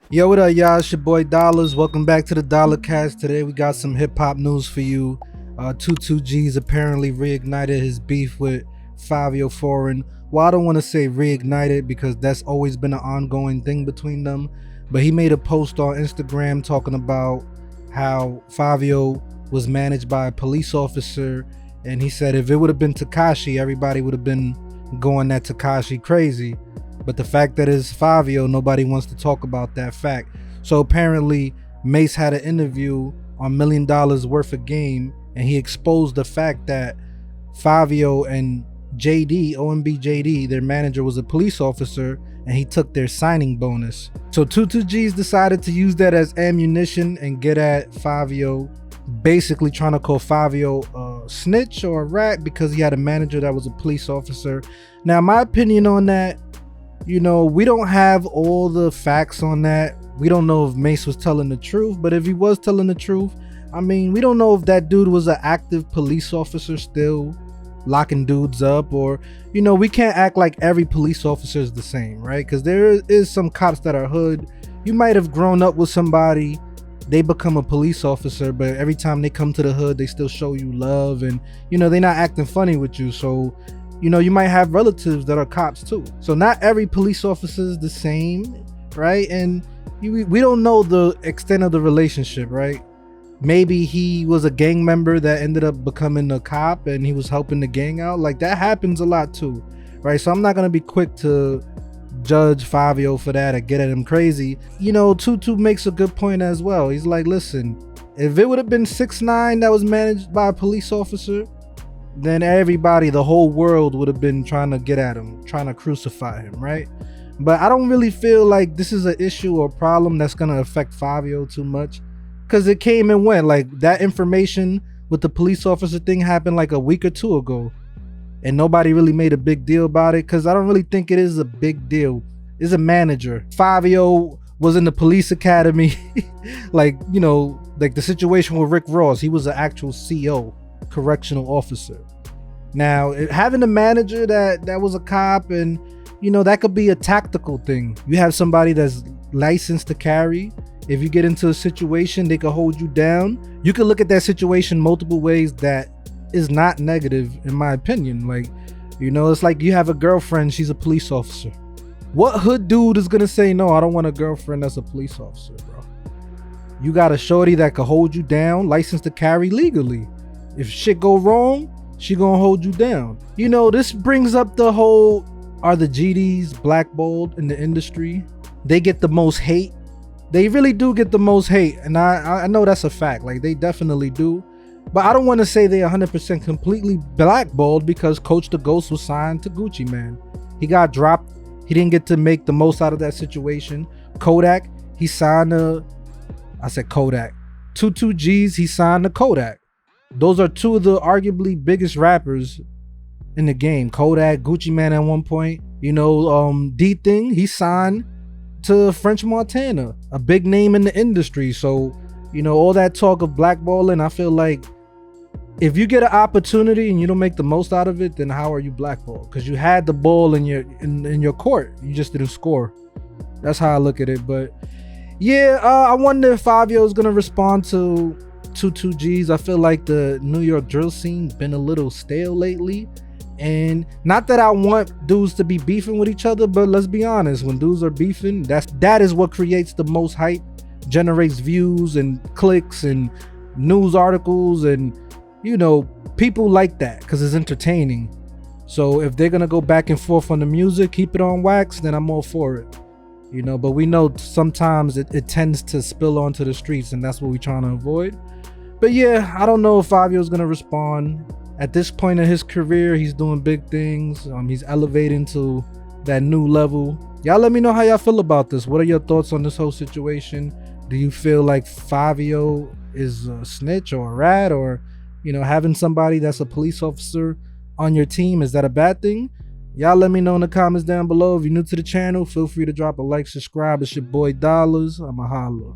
Yo, what up, y'all? It's your boy Dollars. Welcome back to the Dollar Cast. Today we got some hip hop news for you. 22G's apparently reignited his beef with Fivio Foreign. Well, I don't want to say reignited because that's always been an ongoing thing between them. But he made a post on Instagram talking about how Fivio was managed by a police officer, and he said if it would have been Tekashi, everybody would have been going at Tekashi crazy. But the fact that it's Fivio, nobody wants to talk about that fact. So apparently, Mace had an interview on $1 million worth of game, and he exposed the fact that Fivio and JD, OMB JD, their manager, was a police officer, and he took their signing bonus. So 22G's decided to use that as ammunition and get at Fivio, basically trying to call Fivio a snitch or a rat because he had a manager that was a police officer. Now, my opinion on that, we don't have all the facts on that. We don't know if Mace was telling the truth, but if he was telling the truth, I mean, we don't know if that dude was an active police officer still locking dudes up, or, we can't act like every police officer is the same, right? Because there is some cops that are hood. You might have grown up with somebody, they become a police officer, but every time they come to the hood, they still show you love, and, they're not acting funny with you. So, you might have relatives that are cops too. So not every police officer is the same, right? And we don't know the extent of the relationship, right? Maybe he was a gang member that ended up becoming a cop and he was helping the gang out. Like, that happens a lot too, right? So I'm not gonna be quick to judge Fivio for that or get at him crazy. Tutu makes a good point as well. He's like, listen, if it would have been 6ix9ine that was managed by a police officer, then everybody, the whole world would have been trying to get at him, trying to crucify him, right? But I don't really feel like this is an issue or problem that's going to affect Fivio too much, because it came and went. Like, that information with the police officer thing happened like a week or two ago, and nobody really made a big deal about it, because I don't really think it is a big deal. It's a manager. Fivio was in the police academy, like the situation with Rick Ross. He was an actual CO, correctional officer. Now, having a manager that was a cop, and that could be a tactical thing. You have somebody that's licensed to carry. If you get into a situation, they could hold you down. You could look at that situation multiple ways that is not negative, in my opinion. Like, it's like you have a girlfriend, she's a police officer. What hood dude is gonna say, no, I don't want a girlfriend that's a police officer, bro? You got a shorty that could hold you down, licensed to carry legally. If shit go wrong, she gonna hold you down. This brings up the whole, are the GDs blackballed in the industry? They get the most hate. They really do get the most hate, and I know that's a fact. Like, they definitely do. But I don't want to say they 100% completely blackballed, because Coach the Ghost was signed to Gucci Mane. He got dropped. He didn't get to make the most out of that situation. Kodak, he signed to, I said Kodak. 22G's, he signed to Kodak. Those are two of the arguably biggest rappers in the game. Kodak, Gucci Mane at one point. D-Thing, he signed to French Montana, a big name in the industry. So, all that talk of blackballing, I feel like if you get an opportunity and you don't make the most out of it, then how are you blackballed? Because you had the ball in your court, you just didn't score. That's how I look at it. But yeah, I wonder if Fivio is gonna respond to 22G's. I feel like the New York drill scene's been a little stale lately, and not that I want dudes to be beefing with each other, but let's be honest, when dudes are beefing, that is what creates the most hype, generates views and clicks and news articles, and people like that because it's entertaining. So if they're gonna go back and forth on the music, keep it on wax, then I'm all for it. But we know sometimes it tends to spill onto the streets, and that's what we're trying to avoid. But yeah, I don't know if Fivio is gonna respond. At this point in his career, he's doing big things. He's elevating to that new level. Y'all let me know how y'all feel about this. What are your thoughts on this whole situation? Do you feel like Fivio is a snitch or a rat, or having somebody that's a police officer on your team, is that a bad thing? Y'all let me know in the comments down below. If you're new to the channel, feel free to drop a like, subscribe. It's your boy Dollars. I'ma holla.